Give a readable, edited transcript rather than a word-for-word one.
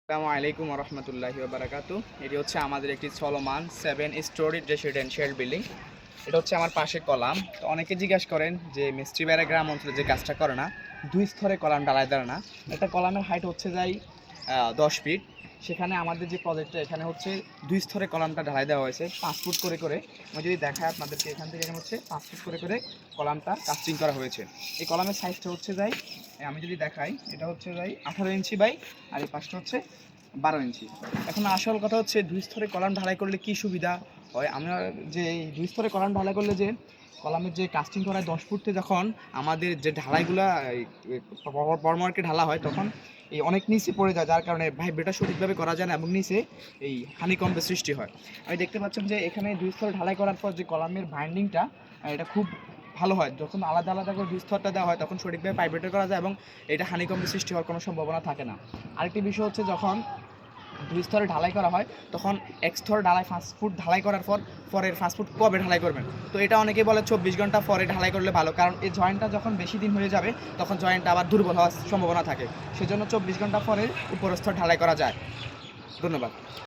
আসসালামু আলাইকুম রহমতুল্লাহি বারাকাতু। এটি হচ্ছে আমাদের একটি চলমান 7 স্টোরি রেসিডেন্সিয়াল বিল্ডিং। এটা হচ্ছে আমার পাশে কলাম। তো অনেকে জিজ্ঞাসা করেন যে মিস্ত্রি ভাইরা গ্রাম অঞ্চলে যে কাজটা করে না, 2 স্তরে কলাম ঢালাই দেয় না। একটা কলামের হাইট হচ্ছে যাই 10 ফিট। সেখানে আমাদের যে প্রজেক্টটা এখানে হচ্ছে 2 স্তরে কলামটা ঢালাই দেওয়া হয়েছে 5 ফুট করে করে। আমি যদি দেখাই আপনাদেরকে, এখান থেকে এখানে হচ্ছে 5 ফুট করে করে কলামটা কাস্টিং করা হয়েছে। এই কলামের সাইজটা হচ্ছে যাই, আমি যদি দেখাই, এটা হচ্ছে যাই 18 ইঞ্চি বাই, আর এই পাশটা হচ্ছে 12 ইঞ্চি। এখন আসল কথা হচ্ছে 2 স্তরে কলাম ঢালাই করলে কি সুবিধা হয়। আমরা যে এই 2 স্তরে কলাম ঢালাই করলে যে কলামের যে কাস্টিং করা 10 ফুটে যখন আমাদের যে ঢালাইগুলা পরমার্কে ঢালা হয়, তখন এই অনেক নিচে পড়ে যায়, যার কারণে ভাইব্রেটটা সঠিকভাবে করা যায় না এবং নিচে এই হানিকম্বের সৃষ্টি হয়। আমি দেখতে পাচ্ছেন যে এখানে 2 স্তরে ঢালাই করার পর যে কলামের বাইন্ডিংটা, এটা খুব ভালো হয়। যখন আলাদা আলাদা করে 2 স্তরটা দেওয়া হয় তখন সঠিকভাবে ভাইব্রেটর করা যায় এবং এটা হানিকম্বের সৃষ্টি হওয়ার কোনো সম্ভাবনা থাকে না। আরেকটি বিষয় হচ্ছে, যখন 2 স্তরে ঢালাই করা হয় তখন 1 স্তর ঢালাই 5 ফুট ঢালাই করার পর পরের 5 ফুট কবে ঢালাই করবেন। তো এটা অনেকেই বলে 24 ঘন্টা পরে ঢালাই করলে ভালো, কারণ এই জয়েন্টটা যখন বেশি দিন হয়ে যাবে তখন জয়েন্টটা আবার দুর্বল হওয়ার সম্ভাবনা থাকে। সেজন্য 24 ঘন্টা পরে উপরস্থ ঢালাই করা যায়। ধন্যবাদ।